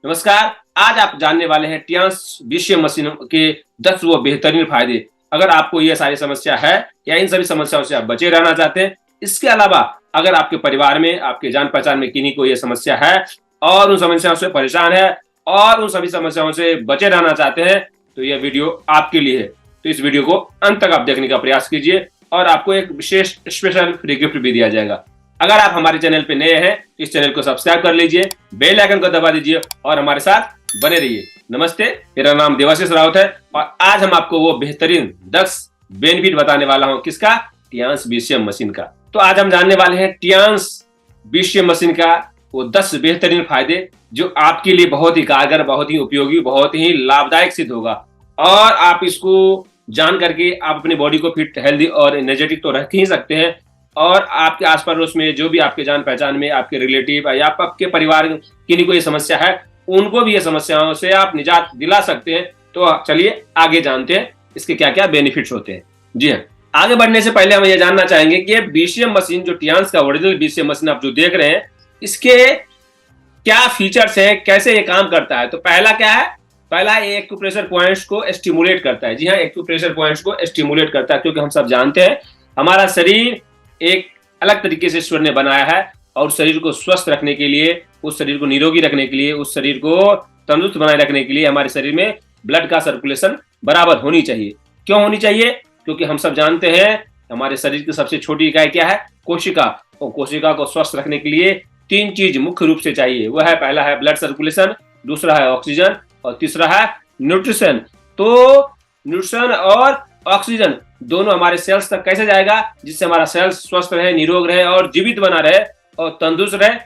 नमस्कार। आज आप जानने वाले हैं टियान्स बीसीएम मशीनों के 10 वो बेहतरीन फायदे। अगर आपको ये सारी समस्या है या इन सभी समस्याओं से आप बचे रहना चाहते हैं, इसके अलावा अगर आपके परिवार में, आपके जान पहचान में किन्हीं को ये समस्या है और उन समस्याओं से परेशान है और उन सभी समस्याओं से बचे रहना चाहते हैं, तो यह वीडियो आपके लिए है। तो इस वीडियो को अंत तक आप देखने का प्रयास कीजिए और आपको एक विशेष स्पेशल फ्री गिफ्ट भी दिया जाएगा। अगर आप हमारे चैनल पे नए हैं तो इस चैनल को सब्सक्राइब कर लीजिए, बेल आइकन को दबा दीजिए और हमारे साथ बने रहिए। नमस्ते, मेरा नाम देवाशीष राउत है और आज हम आपको वो बेहतरीन 10 बेनिफिट बताने वाला हूं। किसका? टियान्स बीसीएम मशीन का। तो आज हम जानने वाले हैं टियान्स बीसीएम मशीन का वो 10 बेहतरीन फायदे जो आपके लिए बहुत ही कारगर, बहुत ही उपयोगी, बहुत ही लाभदायक सिद्ध होगा। और आप इसको जान करके आप अपनी बॉडी को फिट, हेल्दी और एनर्जेटिक तो रख ही सकते हैं और आपके आस पड़ोस में जो भी आपके जान पहचान में आपके रिलेटिव या आपके परिवार किन्हीं को ये समस्या है, उनको भी ये समस्याओं से आप निजात दिला सकते हैं। तो चलिए आगे जानते हैं इसके क्या क्या बेनिफिट्स होते हैं। जी हाँ, आगे बढ़ने से पहले हम ये जानना चाहेंगे कि बीसीएम मशीन, जो टियान्स का ओरिजिनल बीसीएम मशीन आप जो देख रहे हैं, इसके क्या फीचर्स हैं, कैसे ये काम करता है। तो पहला क्या है? पहला, ये एक्यूप्रेशर पॉइंट्स को स्टिमुलेट करता है। जी हाँ, एक्यूप्रेशर पॉइंट्स को स्टिमुलेट करता है, क्योंकि हम सब जानते हैं हमारा शरीर एक अलग तरीके से ईश्वर ने बनाया है और शरीर को स्वस्थ रखने के लिए, उस शरीर को निरोगी रखने के लिए, उस शरीर को तंदुरुस्त बनाए रखने के लिए हमारे शरीर में ब्लड का सर्कुलेशन बराबर होनी चाहिए। क्यों होनी चाहिए? क्योंकि हम सब जानते हैं हमारे शरीर की सबसे छोटी इकाई क्या है? कोशिका। और कोशिका को स्वस्थ रखने के लिए 3 चीज मुख्य रूप से चाहिए। वह है, पहला है ब्लड सर्कुलेशन, दूसरा है ऑक्सीजन और तीसरा है न्यूट्रिशन। तो न्यूट्रिशन और ऑक्सीजन दोनों हमारे सेल्स तक कैसे जाएगा, जिससे हमारा सेल्स स्वस्थ रहे, निरोग रहे और जीवित बना रहे और तंदुरुस्त रहे?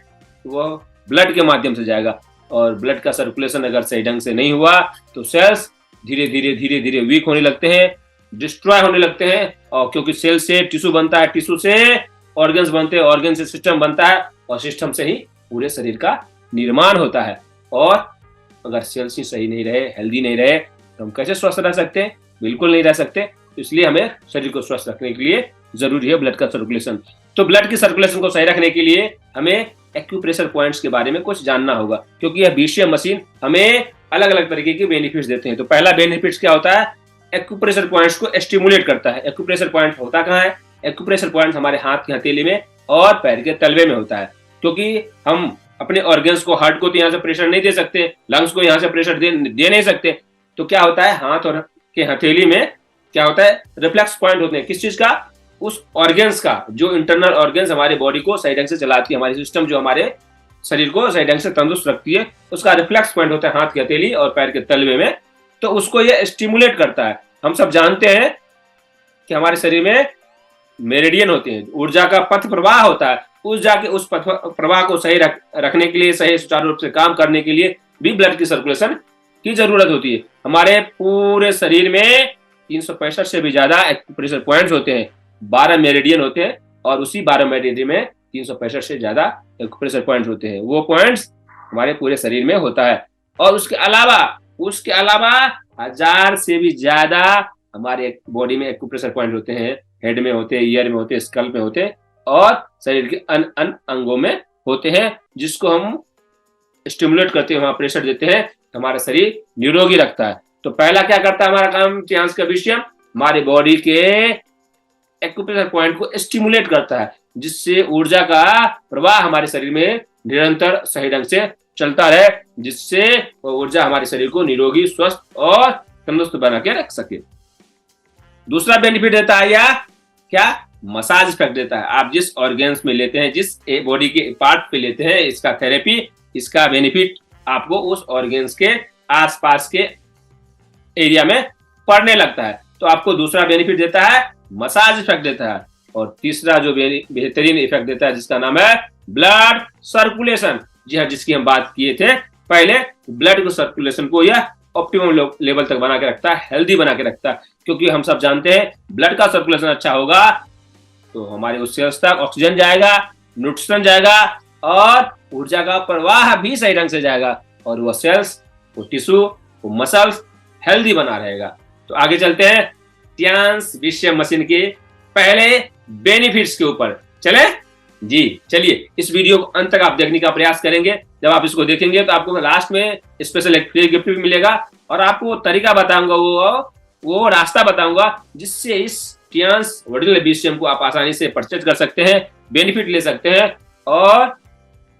वह ब्लड के माध्यम से जाएगा। और ब्लड का सर्कुलेशन अगर सही ढंग से नहीं हुआ तो सेल्स धीरे धीरे वीक होने लगते हैं, डिस्ट्रॉय होने लगते हैं। और क्योंकि सेल से टिश्यू बनता है, टिश्यू से ऑर्गन्स बनते हैं, ऑर्गन से सिस्टम बनता है और सिस्टम से ही पूरे शरीर का निर्माण होता है। और अगर सेल्स ही सही नहीं रहे, हेल्दी नहीं रहे, तो हम कैसे स्वस्थ रह सकते हैं? बिल्कुल नहीं रह सकते। तो इसलिए हमें शरीर को स्वस्थ रखने के लिए जरूरी है ब्लड का सर्कुलेशन। तो ब्लड की सर्कुलेशन को सही रखने के लिए हमें एक्यूप्रेशर पॉइंट्स के बारे में कुछ जानना होगा, क्योंकि यह बीसीएम मशीन हमें अलग अलग तरीके के बेनिफिट्स देते हैं। तो पहला बेनिफिट्स क्या होता है? एक्यूप्रेशर पॉइंट्स को स्टिमुलेट करता है। एक्यूप्रेशर पॉइंट होता कहाँ है? एक्यूप्रेशर पॉइंट हमारे हाथ की हथेली में और पैर के तलवे में होता है। क्योंकि हम अपने ऑर्गन्स को, हार्ट को तो यहाँ से प्रेशर नहीं दे सकते, लंग्स को यहाँ से प्रेशर दे नहीं सकते। तो क्या होता है, हाथ और के हथेली में क्या होता है? रिफ्लेक्स पॉइंट होते हैं। किस चीज का? उस ऑर्गन्स का, जो इंटरनल ऑर्गन्स हमारे बॉडी को सही ढंग से चलाती है, हमारी सिस्टम जो हमारे शरीर को सही ढंग से तंदुरुस्त रखती है, उसका रिफ्लेक्स पॉइंट होता है हाथ की हथेली और पैर के तलवे में। तो उसको ये स्टिमुलेट करता है। हम सब जानते हैं कि हमारे शरीर में मेरिडियन होते हैं, ऊर्जा का पथ प्रवाह होता है। उस पथ प्रवाह को सही रखने के लिए, सही सुचारू रूप से काम करने के लिए भी ब्लड की सर्कुलेशन की जरूरत होती है। हमारे पूरे शरीर में 365 से भी ज्यादा एक्यूप्रेशर पॉइंट्स होते हैं, 12 मेरिडियन होते हैं और उसी 12 मेरिडियन में 365 से ज्यादा एक्यूप्रेशर पॉइंट्स होते हैं। वो पॉइंट्स हमारे पूरे शरीर में होता है। और उसके अलावा 1000 से भी ज्यादा हमारे बॉडी में एक्यूप्रेशर पॉइंट होते हैं। हेड में होते हैं, ईयर में होते हैं, स्कल में होते हैं और शरीर के अन्य अंगों में होते हैं, जिसको हम स्टिमुलेट करते हैं, वहां प्रेशर देते हैं, हमारा शरीर निरोगी रखता है। तो पहला क्या करता है हमारा काम टियान्स का बीसीएम? हमारे बॉडी के एक्यूप्रेशर पॉइंट को स्टिमुलेट करता है, जिससे ऊर्जा का प्रवाह हमारे शरीर में निरंतर सही ढंग से चलता रहे, जिससे वो ऊर्जा हमारे शरीर को निरोगी, स्वस्थ और तंदुरुस्त बना के रख सके। दूसरा बेनिफिट देता है या क्या? मसाज इफेक्ट देता है। आप जिस ऑर्गन्स में लेते हैं, जिस बॉडी के पार्ट पे लेते हैं, इसका थेरेपी, इसका बेनिफिट आपको उस ऑर्गन्स के आसपास के एरिया में पड़ने लगता है। तो आपको दूसरा बेनिफिट देता है, मसाज इफेक्ट देता है। और तीसरा जो बेहतरीन इफेक्ट देता है, जिसका नाम है ब्लड सर्कुलेशन। जी हाँ, जिसकी हम बात किए थे पहले, ब्लड को सर्कुलेशन को यह ऑप्टिमम लेवल तक बना के रखता है, हेल्दी बना के रखता है। क्योंकि हम सब जानते हैं ब्लड का सर्कुलेशन अच्छा होगा तो हमारे उस सेल्स तक ऑक्सीजन जाएगा, न्यूट्रिशन जाएगा और ऊर्जा का प्रवाह भी सही ढंग से जाएगा और वह सेल्स, वो टिश्यू, वो मसल्स हेल्दी बना रहेगा। तो आगे चलते हैं टियान्स बीसीएम मशीन के पहले बेनिफिट्स के ऊपर। चले जी, चलिए इस वीडियो को अंत तक आप देखने का प्रयास करेंगे जब आप इसको देखेंगे तो आपको लास्ट में स्पेशल एक फ्री गिफ्ट भी मिलेगा और आपको वो तरीका बताऊंगा, वो रास्ता बताऊंगा जिससे इस टियांस वर्टिकल बीसीएम को आप आसानी से परचेज कर सकते हैं, बेनिफिट ले सकते हैं और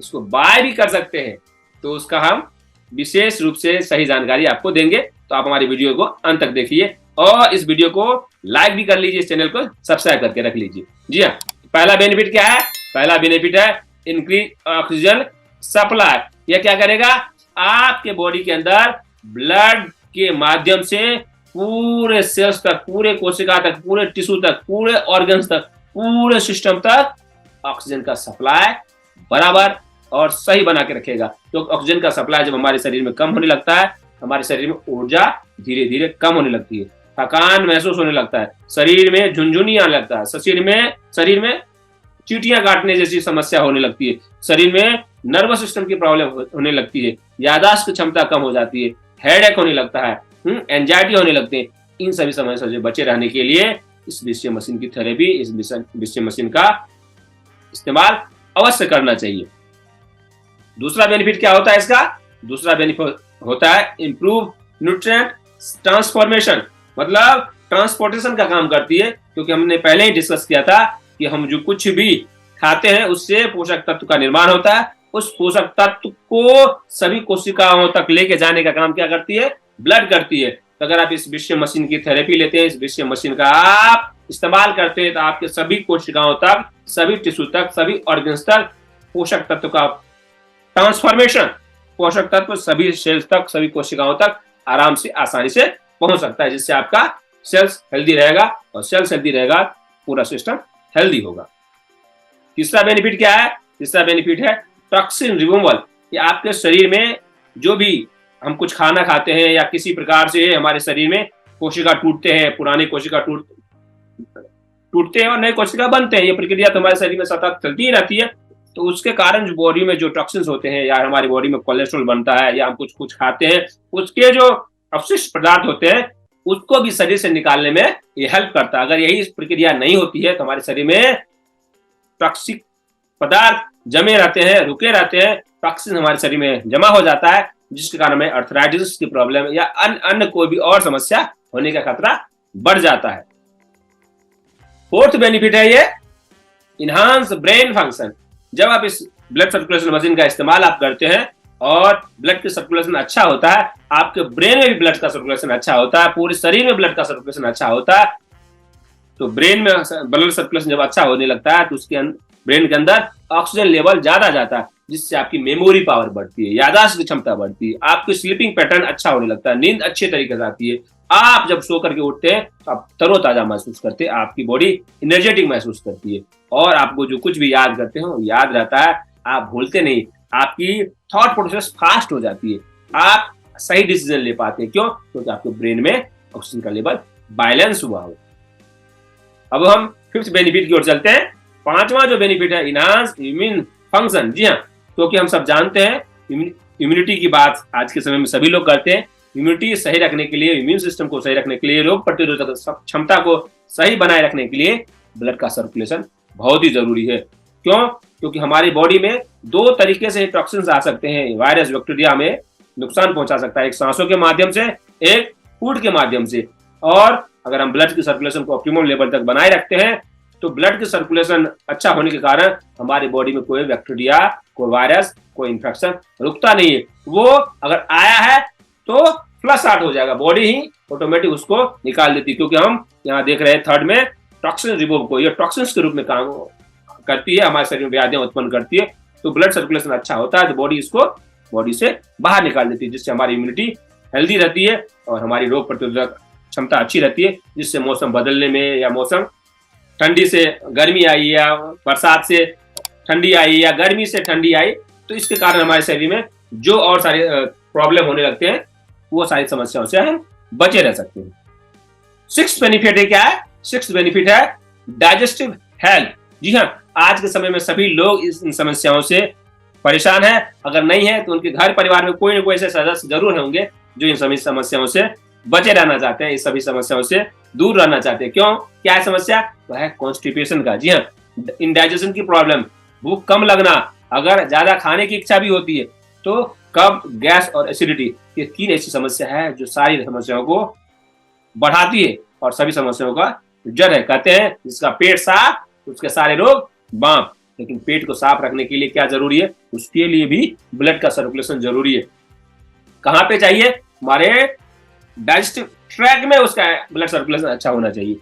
इसको बाय भी कर सकते हैं। तो उसका हम विशेष रूप से सही जानकारी आपको देंगे, तो आप हमारी वीडियो को अंत तक देखिए और इस वीडियो को लाइक भी कर लीजिए, इस चैनल को सब्सक्राइब करके रख लीजिए। जी हाँ, पहला बेनिफिट क्या है? पहला बेनिफिट है इंक्रीज ऑक्सीजन सप्लाई। यह क्या करेगा? आपके बॉडी के अंदर ब्लड के माध्यम से पूरे सेल्स तक, पूरे कोशिका तक, पूरे टिश्यू तक, पूरे ऑर्गन्स तक, पूरे सिस्टम तक ऑक्सीजन का सप्लाई बराबर और सही बना के रखेगा। तो ऑक्सीजन का सप्लाई जब हमारे शरीर में कम होने लगता है, हमारे शरीर में ऊर्जा धीरे धीरे कम होने लगती है, थकान महसूस होने लगता है, शरीर में झुनझुनी आने लगता है, शरीर में चींटियां काटने जैसी समस्या होने लगती है, शरीर में नर्वस सिस्टम की प्रॉब्लम होने लगती है, याददाश्त की क्षमता कम हो जाती है, हेडेक होने लगता है, एंजाइटी होने लगती है। इन सभी समस्याओं से बचे रहने के लिए इस बीसीएम मशीन की थेरेपी, इस बीसीएम मशीन का इस्तेमाल अवश्य करना चाहिए। दूसरा बेनिफिट क्या होता है इसका? दूसरा बेनिफिट होता है इंप्रूव न्यूट्रिएंट ट्रांसफॉर्मेशन, मतलब ट्रांसपोर्टेशन का काम करती है, क्योंकि हमने पहले ही डिस्कस किया था कि हम जो कुछ भी खाते हैं उससे पोषक तत्व का निर्माण होता है। उस पोषक तत्व को सभी कोशिकाओं तक लेके जाने का काम क्या करती है? ब्लड करती है। तो अगर आप इस बीसीएम मशीन की थेरेपी लेते हैं, इस बीसीएम मशीन का आप इस्तेमाल करते हैं, तो आपके सभी कोशिकाओं तक, सभी टिश्यू तक, सभी ऑर्गन्स तक पोषक तत्व का ट्रांसफॉर्मेशन, पोषक तत्व सभी सेल्स तक, सभी कोशिकाओं तक आराम से, आसानी से पहुंच सकता है, जिससे आपका सेल्स हेल्दी रहेगा और सेल्स हेल्दी रहेगा, पूरा सिस्टम हेल्दी होगा। तीसरा बेनिफिट क्या है? तीसरा बेनिफिट है टॉक्सिन रिमूवल। ये आपके शरीर में जो भी हम कुछ खाना खाते हैं या किसी प्रकार से हमारे शरीर में कोशिका टूटते हैं, पुरानी कोशिका टूटते हैं और नई कोशिका बनते हैं, ये प्रक्रिया तो हमारे शरीर में सतत चलती ही रहती है। तो उसके कारण जो बॉडी में जो टॉक्सिन्स होते हैं या हमारी बॉडी में कोलेस्ट्रॉल बनता है या हम कुछ खाते हैं, उसके जो अपशिष्ट पदार्थ होते हैं उसको भी शरीर से निकालने में ये हेल्प करता है। अगर यही प्रक्रिया नहीं होती है तो हमारे शरीर में टॉक्सिक पदार्थ जमे रहते हैं, रुके रहते हैं, टॉक्सिन हमारे शरीर में जमा हो जाता है, जिसके कारण में अर्थराइटिस की प्रॉब्लम या अन्य कोई भी और समस्या होने का खतरा बढ़ जाता है। फोर्थ बेनिफिट है ये इनहांस ब्रेन फंक्शन। जब आप इस ब्लड सर्कुलेशन मशीन का इस्तेमाल आप करते हैं और ब्लड का सर्कुलेशन अच्छा होता है, आपके ब्रेन में भी ब्लड का सर्कुलेशन अच्छा होता है, पूरे शरीर में ब्लड का सर्कुलेशन अच्छा होता है। तो ब्रेन में ब्लड सर्कुलेशन जब अच्छा होने लगता है तो उसके ब्रेन के अंदर ऑक्सीजन लेवल ज्यादा जाता है, जिससे आपकी मेमोरी पावर बढ़ती है, याददाश्त की क्षमता बढ़ती है, आपकी स्लीपिंग पैटर्न अच्छा होने लगता है, नींद अच्छे तरीके से आती है। आप जब सो करके उठते हैं तो आप तरोताजा महसूस करते हैं, आपकी बॉडी एनर्जेटिक महसूस करती है और आपको जो कुछ भी याद करते हो याद रहता है, आप भूलते नहीं, आपकी थॉट प्रोसेस फास्ट हो जाती है, आप सही डिसीजन ले पाते हैं। क्यों? क्योंकि आपके ब्रेन में ऑक्सीजन का लेवल बैलेंस हुआ हो। अब हम फिफ्थ बेनिफिट की ओर चलते हैं। पांचवा जो बेनिफिट है इनहांस इम्यून फंक्शन। जी हाँ, क्योंकि हम सब जानते हैं इम्यूनिटी की बात आज के समय में सभी लोग करते हैं। इम्यूनिटी सही रखने के लिए, इम्यून सिस्टम को सही रखने के लिए, रोग प्रतिरोधक क्षमता को सही बनाए रखने के लिए ब्लड का सर्कुलेशन बहुत ही जरूरी है। क्यों? क्योंकि हमारी बॉडी में दो तरीके से टॉक्सिन्स आ सकते हैं। वायरस, बैक्टीरिया में नुकसान पहुंचा सकता है, एक सांसों के माध्यम से, एक फूड के माध्यम से। और अगर हम ब्लड की सर्कुलेशन को ऑप्टिमम लेवल तक बनाए रखते हैं तो ब्लड की सर्कुलेशन अच्छा होने के कारण हमारी बॉडी में कोई बैक्टीरिया, कोई वायरस, कोई इंफेक्शन रुकता नहीं है। वो अगर आया है तो फ्लश आउट हो जाएगा, बॉडी ही ऑटोमेटिक उसको निकाल देती है। क्योंकि हम यहाँ देख रहे हैं थर्ड में टॉक्सिन रिमूव को, ये टॉक्सिन्स के रूप में काम करती है, हमारे शरीर में व्याधियां उत्पन्न करती है। तो ब्लड सर्कुलेशन अच्छा होता है तो बॉडी इसको बॉडी से बाहर निकाल देती है, जिससे हमारी इम्यूनिटी हेल्दी रहती है और हमारी रोग प्रतिरोधक क्षमता अच्छी रहती है, जिससे मौसम बदलने में या मौसम ठंडी से गर्मी आई या बरसात से ठंडी आई या गर्मी से ठंडी आई तो इसके कारण हमारे शरीर में जो और सारे प्रॉब्लम होने लगते हैं वो सारी समस्याओं से हम बचे रह सकते हैं। सिक्स्थ बेनिफिट है क्या है? सिक्स्थ बेनिफिट है डाइजेस्टिव हेल्थ। जी हाँ, आज के समय में सभी लोग इन समस्याओं से परेशान है। अगर नहीं है तो उनके घर परिवार में कोई ना कोई ऐसे सदस्य जरूर होंगे जो इन सभी समस्याओं से बचे रहना चाहते हैं, इस सभी समस्याओं से दूर रहना चाहते हैं। क्यों? क्या है समस्या? वह है कॉन्स्टिपेशन का। जी हाँ, इंडाइजेशन की प्रॉब्लम, भूख कम लगना, अगर ज्यादा खाने की इच्छा भी होती है तो कब्ज, गैस और एसिडिटी, ये 3 ऐसी समस्या है जो सारी समस्याओं को बढ़ाती है और सभी समस्याओं का जड़ है। कहते हैं जिसका पेट साफ उसके सारे रोग बाप। लेकिन पेट को साफ रखने के लिए क्या जरूरी है? उसके लिए भी ब्लड का सर्कुलेशन जरूरी है। कहाँ पे चाहिए? हमारे डाइजेस्टिव ट्रैक में उसका ब्लड सर्कुलेशन अच्छा होना चाहिए।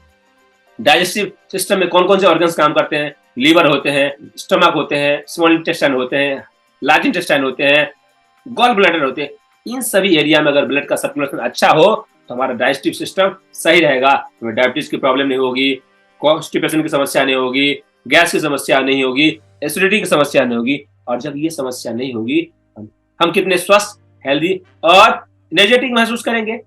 डाइजेस्टिव सिस्टम में कौन कौन से ऑर्गन्स काम करते हैं? लीवर होते हैं, स्टमक होते हैं, स्मॉल इंटेस्टाइन होते हैं, लार्ज इंटेस्टाइन होते हैं, गॉल ब्लैडर होते हैं। इन सभी एरिया में अगर ब्लड का सर्कुलेशन अच्छा हो तो हमारा डाइजेस्टिव सिस्टम सही रहेगा। हमें डायबिटीज की प्रॉब्लम नहीं होगी, कॉन्स्टिपेशन की समस्या नहीं होगी, गैस की समस्या नहीं होगी, एसिडिटी की समस्या नहीं होगी। और जब ये समस्या नहीं होगी हम कितने स्वस्थ, हेल्दी और एनर्जेटिक महसूस करेंगे।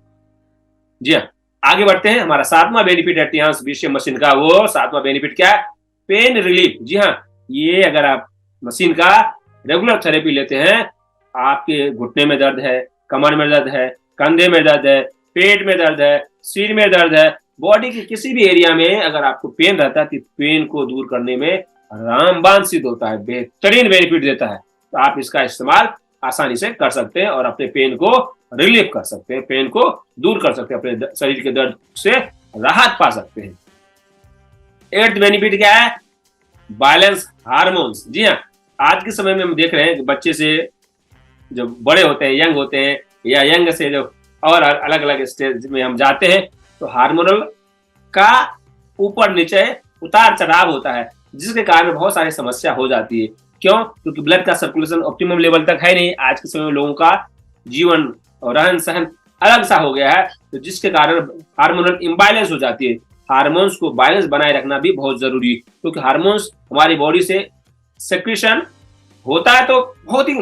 जी हाँ, आगे बढ़ते हैं। हमारा 7वां बेनिफिट है टियान्स बीसीएम मशीन का। वो 7वां बेनिफिट क्या है? Pain relief. जी हाँ, ये अगर आप मशीन का रेगुलर थेरेपी लेते हैं, आपके घुटने में दर्द है, कमर में दर्द है, कंधे में दर्द है, पेट में दर्द है, सिर में दर्द है, बॉडी के किसी भी एरिया में अगर आपको पेन रहता है तो पेन को दूर करने में रामबाण सिद्ध होता है, बेहतरीन बेनिफिट देता है। तो आप इसका इस्तेमाल आसानी से कर सकते हैं और अपने पेन को रिलीफ कर सकते हैं, पेन को दूर कर सकते हैं, अपने शरीर के दर्द से राहत पा सकते हैं। 8th बेनिफिट क्या है? Balance hormones. जी हाँ, आज के समय में हम देख रहे हैं कि बच्चे से जो बड़े होते हैं, यंग होते हैं, या यंग से जो और अलग अलग स्टेज में हम जाते हैं, तो हार्मोनल का ऊपर नीचे उतार चढ़ाव होता है, जिसके कारण बहुत सारी समस्या हो जाती है। क्यों? क्योंकि ब्लड का सर्कुलेशन ऑप्टिमम लेवल तक है नहीं। आज के समय में लोगों का जीवन और रहन सहन अलग सा हो गया है, तो जिसके कारण हार्मोनल इम्बैलेंस हो जाती है। हार्मोन्स को बैलेंस बनाए रखना भी बहुत जरूरी है, क्योंकि हार्मोन्स हमारी बॉडी से सेक्रेशन होता है तो बहुत ही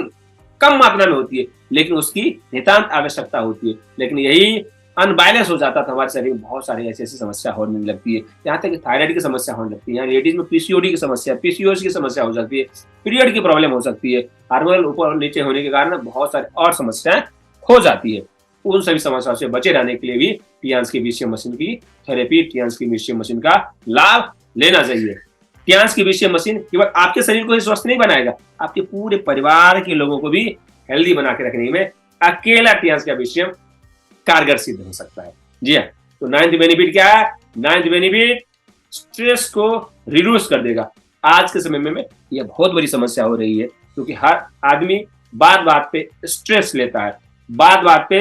कम मात्रा में होती है, लेकिन उसकी नितांत आवश्यकता होती है। लेकिन यही अनबैलेंस हो जाता था, हमारे शरीर में बहुत सारी ऐसी ऐसी समस्या होने लगती है। यहाँ तक कि थायराइड की समस्या होने लगती है, यहाँ लेडीज में पीसीओडी की समस्या, पीसीओएस की समस्या हो सकती है, पीरियड की प्रॉब्लम हो सकती है। हार्मोनल ऊपर और नीचे होने के कारण बहुत सारी और समस्याएं हो जाती है। उन सभी समस्याओं से बचे रहने के लिए भी टियान्स की बीसीएम मशीन की थेरेपी, टियान्स की बीसीएम मशीन का लाभ लेना चाहिए। टियान्स की बीसीएम मशीन केवल आपके शरीर को ही स्वस्थ नहीं बनाएगा, आपके पूरे परिवार के लोगों को भी हेल्दी बना के रखने में अकेला टियान्स का बीसीएम कारगर सिद्ध हो सकता है। जी हाँ, तो 9th बेनिफिट क्या है? 9th बेनिफिट स्ट्रेस को रिड्यूस कर देगा। आज के समय में यह बहुत बड़ी समस्या हो रही है, क्योंकि हर आदमी बात बात पे स्ट्रेस लेता है, बात बात पे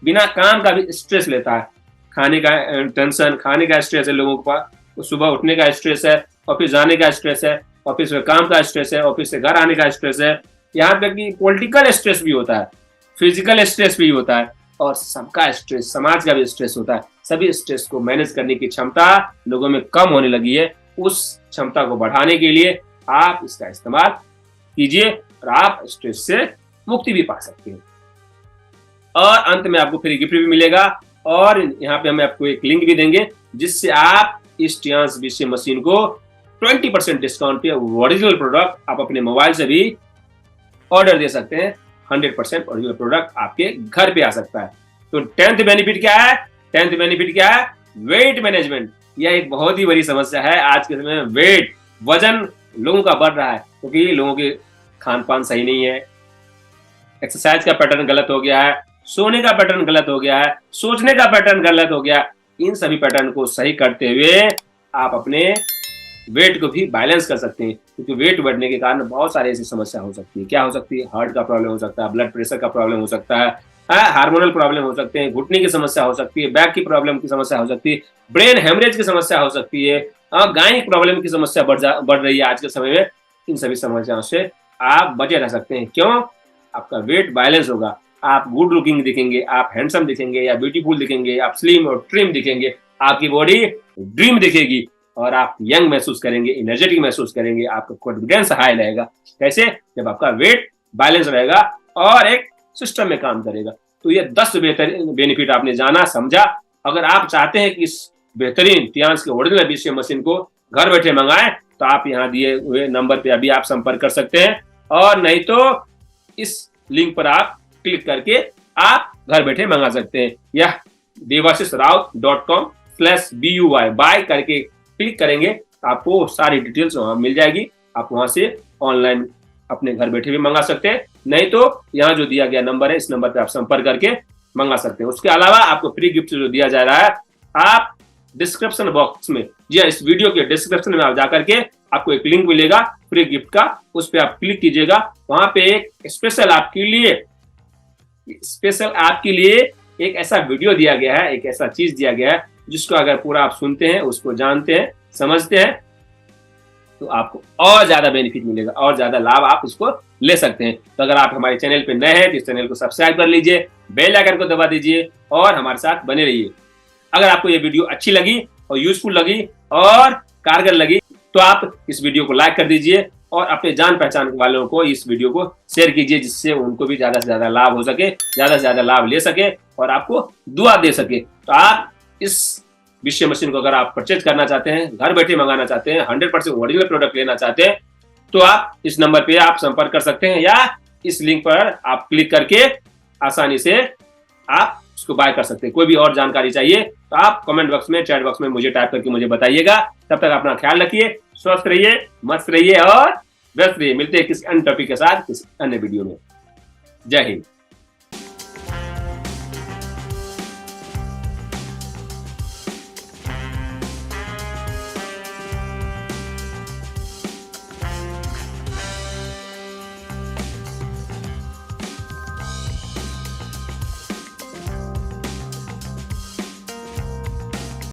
बिना काम का भी स्ट्रेस लेता है। खाने का टेंशन, खाने का स्ट्रेस है लोगों के पास, सुबह उठने का स्ट्रेस है, ऑफिस जाने का स्ट्रेस है, ऑफिस में काम का स्ट्रेस है, ऑफिस से घर आने का स्ट्रेस है, यहाँ तक कि पॉलिटिकल स्ट्रेस भी होता है, फिजिकल स्ट्रेस भी होता है, और सबका स्ट्रेस, समाज का भी स्ट्रेस होता है। सभी स्ट्रेस को मैनेज करने की क्षमता लोगों में कम होने लगी है। उस क्षमता को बढ़ाने के लिए आप इसका इस्तेमाल कीजिए और आप स्ट्रेस से मुक्ति भी पा सकते हैं। और अंत में आपको फ्री गिफ्ट भी मिलेगा, और यहाँ पे हम आपको एक लिंक भी देंगे जिससे आप इस टियान्स बीसीएम मशीन को 20% डिस्काउंट पे ओरिजिनल प्रोडक्ट आप अपने मोबाइल से भी ऑर्डर दे सकते हैं। 100% ओरिजिनल प्रोडक्ट आपके घर पे आ सकता है। तो 10th बेनिफिट क्या है? 10th बेनिफिट क्या है? Weight management. यह एक बहुत ही बड़ी समस्या है आज के समय में। वेट, वजन लोगों का बढ़ रहा है क्योंकि लोगों के खान पान सही नहीं है, एक्सरसाइज का पैटर्न गलत हो गया है, सोने का पैटर्न गलत हो गया है, सोचने का पैटर्न गलत हो गया। इन सभी पैटर्न को सही करते हुए आप अपने वेट को भी बैलेंस कर सकते हैं, क्योंकि वेट बढ़ने के कारण बहुत सारी ऐसी समस्या हो सकती है। क्या हो सकती है? हार्ट का प्रॉब्लम हो सकता है, ब्लड प्रेशर का प्रॉब्लम हो सकता है, हार्मोनल प्रॉब्लम हो सकते हैं, घुटने की समस्या हो सकती है, बैक की प्रॉब्लम की समस्या हो सकती है, ब्रेन हेमरेज की समस्या हो सकती है, गायनिक प्रॉब्लम की समस्या बढ़ रही है आज के समय में। इन सभी समस्याओं से आप बचे रह सकते हैं। क्यों? आपका वेट बैलेंस होगा, आप गुड लुकिंग दिखेंगे, आप हैंडसम दिखेंगे या ब्यूटीफुल दिखेंगे, आप स्लिम और ट्रिम दिखेंगे, आपकी बॉडी ड्रीम दिखेगी और आप यंग महसूस करेंगे, एनर्जेटिक महसूस करेंगे, आपका कॉन्फिडेंस हाई रहेगा। कैसे? जब आपका वेट बैलेंस रहेगा और एक सिस्टम में काम करेगा। तो ये 10 बेहतरीन बेनिफिट आपने जाना, समझा। अगर आप चाहते हैं कि इस बेहतरीन टियान्स के ओरिजिनल बीसीएम मशीन को घर बैठे मंगाएं, तो आप यहाँ दिए हुए नंबर पे अभी आप संपर्क कर सकते हैं, और नहीं तो इस लिंक पर आप क्लिक करके आप घर बैठे मंगा सकते हैं। यह devasisraut.com/buy बाय करके क्लिक करेंगे, आपको सारी डिटेल्स वहां मिल जाएगी। आप वहां से ऑनलाइन अपने घर बैठे भी मंगा सकते हैं। नहीं तो यहाँ जो दिया गया नंबर है, इस नंबर पे आप संपर्क करके मंगा सकते हैं। उसके अलावा आपको फ्री गिफ्ट जो दिया जा रहा है, आप डिस्क्रिप्शन बॉक्स में, जी इस वीडियो के डिस्क्रिप्शन में आप जाकर के आपको एक लिंक मिलेगा फ्री गिफ्ट का, उस पर आप क्लिक कीजिएगा। वहां पे एक स्पेशल आपके लिए एक ऐसा वीडियो दिया गया है, एक ऐसा चीज दिया गया है जिसको अगर पूरा आप सुनते हैं, उसको जानते हैं, समझते हैं, तो आपको और ज्यादा बेनिफिट मिलेगा, और ज्यादा लाभ आप उसको ले सकते हैं। तो अगर आप हमारे चैनल पे नए हैं तो इस चैनल को सब्सक्राइब कर लीजिए, बेल आइकन को दबा दीजिए और हमारे साथ बने रहिए। अगर आपको ये वीडियो अच्छी लगी और यूजफुल लगी और कारगर लगी तो आप इस वीडियो को लाइक कर दीजिए और अपने जान पहचान वालों को इस वीडियो को शेयर कीजिए, जिससे उनको भी ज्यादा से ज्यादा लाभ हो सके, ज्यादा से ज्यादा लाभ ले सके और आपको दुआ दे सके। तो आप इस विषय मशीन को अगर आप परचेज करना चाहते हैं, घर बैठे मंगाना चाहते हैं, 100% ओरिजिनल प्रोडक्ट लेना चाहते हैं, तो आप इस नंबर पे आप संपर्क कर सकते हैं या इस लिंक पर आप क्लिक करके आसानी से आप उसको बाय कर सकते हैं। कोई भी और जानकारी चाहिए तो आप कमेंट बॉक्स में, चैट बॉक्स में मुझे टाइप करके मुझे बताइएगा। तब तक अपना ख्याल रखिए, स्वस्थ रहिए, मस्त रहिए और व्यस्त रहिए। मिलते हैं किसी अन्य टॉपिक के साथ किसी अन्य वीडियो में। जय हिंद।